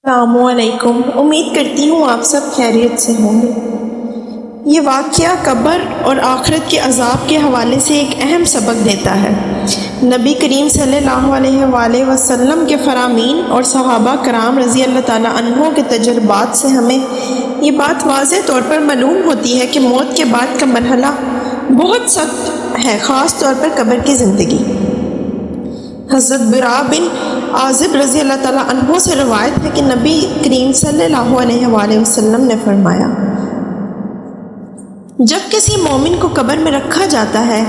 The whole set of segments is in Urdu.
السلام علیکم۔ امید کرتی ہوں آپ سب خیریت سے ہوں گے۔ یہ واقعہ قبر اور آخرت کے عذاب کے حوالے سے ایک اہم سبق دیتا ہے۔ نبی کریم صلی اللہ علیہ وآلہ وسلم کے فرامین اور صحابہ کرام رضی اللہ تعالیٰ عنہ کے تجربات سے ہمیں یہ بات واضح طور پر معلوم ہوتی ہے کہ موت کے بعد کا مرحلہ بہت سخت ہے، خاص طور پر قبر کی زندگی۔ حضرت برا بن عازب رضی اللہ تعالیٰ عنہ سے روایت ہے کہ نبی کریم صلی اللہ علیہ وآلہ وسلم نے فرمایا، جب کسی مومن کو قبر میں رکھا جاتا ہے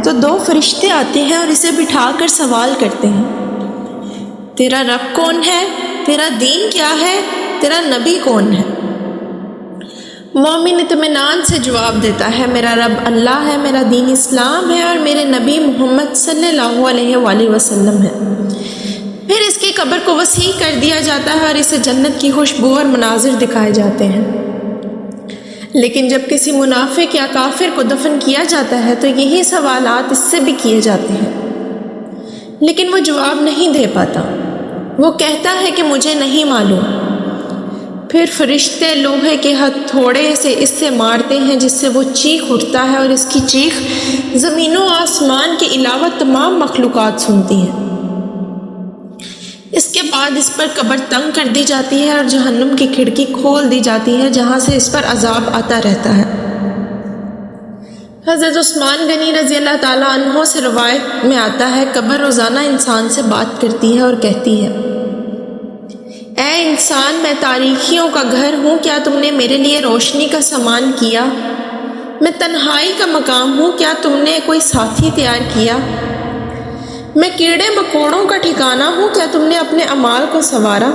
تو دو فرشتے آتے ہیں اور اسے بٹھا کر سوال کرتے ہیں، تیرا رب کون ہے؟ تیرا دین کیا ہے؟ تیرا نبی کون ہے؟ مومن اطمینان سے جواب دیتا ہے، میرا رب اللہ ہے، میرا دین اسلام ہے اور میرے نبی محمد صلی اللہ علیہ وآلہ وسلم ہے۔ پھر اس کی قبر کو وسیع کر دیا جاتا ہے اور اسے جنت کی خوشبو اور مناظر دکھائے جاتے ہیں۔ لیکن جب کسی منافق یا کافر کو دفن کیا جاتا ہے تو یہی سوالات اس سے بھی کیے جاتے ہیں، لیکن وہ جواب نہیں دے پاتا۔ وہ کہتا ہے کہ مجھے نہیں معلوم۔ پھر فرشتے لوہے کے ہتھوڑے سے اس سے مارتے ہیں جس سے وہ چیخ اٹھتا ہے اور اس کی چیخ زمین و آسمان کے علاوہ تمام مخلوقات سنتی ہیں۔ اس کے بعد اس پر قبر تنگ کر دی جاتی ہے اور جہنم کی کھڑکی کھول دی جاتی ہے جہاں سے اس پر عذاب آتا رہتا ہے۔ حضرت عثمان غنی رضی اللہ تعالیٰ عنہ سے روایت میں آتا ہے، قبر روزانہ انسان سے بات کرتی ہے اور کہتی ہے، اے انسان، میں تاریکیوں کا گھر ہوں، کیا تم نے میرے لیے روشنی کا سامان کیا؟ میں تنہائی کا مقام ہوں، کیا تم نے کوئی ساتھی تیار کیا؟ میں کیڑے مکوڑوں کا ٹھکانہ ہوں، کیا تم نے اپنے اعمال کو سنوارا؟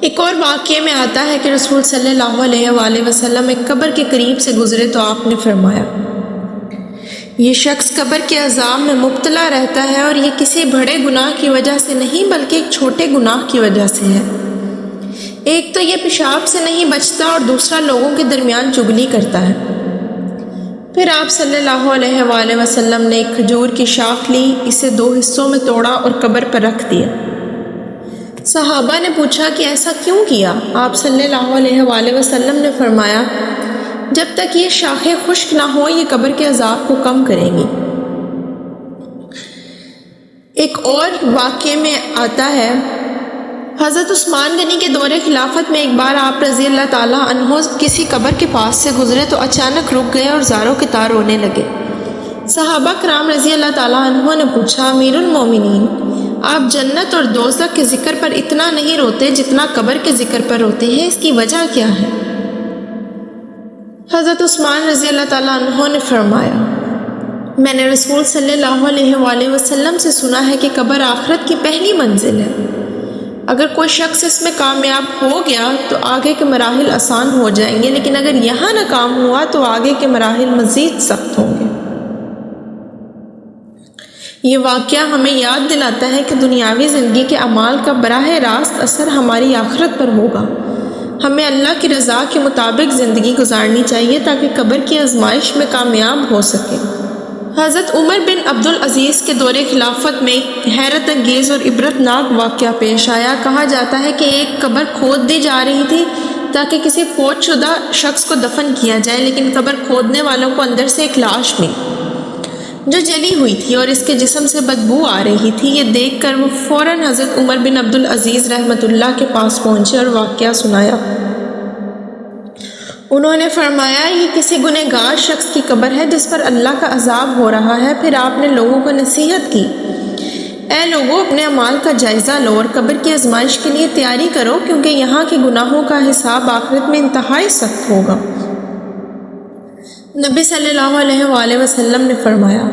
ایک اور واقعے میں آتا ہے کہ رسول صلی اللہ علیہ وآلہ وسلم ایک قبر کے قریب سے گزرے تو آپ نے فرمایا، یہ شخص قبر کے عذاب میں مبتلا رہتا ہے اور یہ کسی بڑے گناہ کی وجہ سے نہیں بلکہ ایک چھوٹے گناہ کی وجہ سے ہے۔ ایک تو یہ پیشاب سے نہیں بچتا اور دوسرا لوگوں کے درمیان چغلی کرتا ہے۔ پھر آپ صلی اللہ علیہ وآلہ وسلم نے ایک کھجور کی شاخ لی، اسے دو حصوں میں توڑا اور قبر پر رکھ دیا۔ صحابہ نے پوچھا کہ ایسا کیوں کیا؟ آپ صلی اللہ علیہ وآلہ وسلم نے فرمایا، جب تک یہ شاخیں خشک نہ ہوں یہ قبر کے عذاب کو کم کریں گی۔ ایک اور واقعے میں آتا ہے، حضرت عثمان غنی کے دور خلافت میں ایک بار آپ رضی اللہ تعالیٰ عنہ کسی قبر کے پاس سے گزرے تو اچانک رک گئے اور زاروں کے تار رونے لگے۔ صحابہ کرام رضی اللہ تعالیٰ عنہ نے پوچھا، امیر المومنین، آپ جنت اور دوزخ کے ذکر پر اتنا نہیں روتے جتنا قبر کے ذکر پر روتے ہیں، اس کی وجہ کیا ہے؟ حضرت عثمان رضی اللہ تعالیٰ عنہ نے فرمایا، میں نے رسول صلی اللہ علیہ وآلہ وسلم سے سنا ہے کہ قبر آخرت کی پہلی منزل ہے۔ اگر کوئی شخص اس میں کامیاب ہو گیا تو آگے کے مراحل آسان ہو جائیں گے، لیکن اگر یہاں ناکام ہوا تو آگے کے مراحل مزید سخت ہوں گے۔ یہ واقعہ ہمیں یاد دلاتا ہے کہ دنیاوی زندگی کے اعمال کا براہ راست اثر ہماری آخرت پر ہوگا۔ ہمیں اللہ کی رضا کے مطابق زندگی گزارنی چاہیے تاکہ قبر کی آزمائش میں کامیاب ہو سکے۔ حضرت عمر بن عبدالعزیز کے دور خلافت میں ایک حیرت انگیز اور عبرتناک واقعہ پیش آیا۔ کہا جاتا ہے کہ ایک قبر کھود دی جا رہی تھی تاکہ کسی فوت شدہ شخص کو دفن کیا جائے، لیکن قبر کھودنے والوں کو اندر سے ایک لاش ملی جو جلی ہوئی تھی اور اس کے جسم سے بدبو آ رہی تھی۔ یہ دیکھ کر وہ فوراً حضرت عمر بن عبدالعزیز رحمۃ اللہ کے پاس پہنچے اور واقعہ سنایا۔ انہوں نے فرمایا، یہ کسی گنہگار شخص کی قبر ہے جس پر اللہ کا عذاب ہو رہا ہے۔ پھر آپ نے لوگوں کو نصیحت کی، اے لوگوں، اپنے اعمال کا جائزہ لو اور قبر کی آزمائش کے لیے تیاری کرو، کیونکہ یہاں کے گناہوں کا حساب آخرت میں انتہائی سخت ہوگا۔ نبی صلی اللہ علیہ وآلہ وسلم نے فرمایا،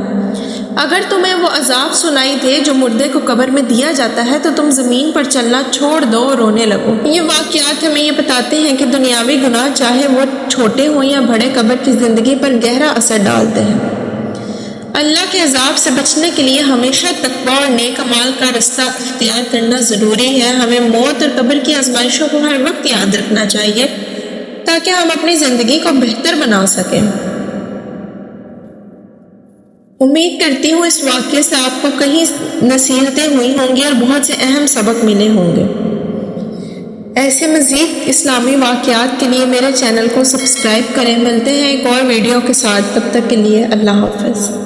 اگر تمہیں وہ عذاب سنائی دے جو مردے کو قبر میں دیا جاتا ہے تو تم زمین پر چلنا چھوڑ دو اور رونے لگو۔ یہ واقعات ہمیں یہ بتاتے ہیں کہ دنیاوی گناہ چاہے وہ چھوٹے ہوں یا بڑے، قبر کی زندگی پر گہرا اثر ڈالتے ہیں۔ اللہ کے عذاب سے بچنے کے لیے ہمیشہ تقویٰ اور نیک اعمال کا رستہ اختیار کرنا ضروری ہے۔ ہمیں موت اور قبر کی آزمائشوں کو ہر وقت یاد رکھنا چاہیے تاکہ ہم اپنی زندگی کو بہتر بنا سکیں۔ امید کرتی ہوں اس واقعے سے آپ کو کئی نصیحتیں ہوئی ہوں گی اور بہت سے اہم سبق ملے ہوں گے۔ ایسے مزید اسلامی واقعات کے لیے میرے چینل کو سبسکرائب کریں۔ ملتے ہیں ایک اور ویڈیو کے ساتھ، تب تک کے لیے اللہ حافظ۔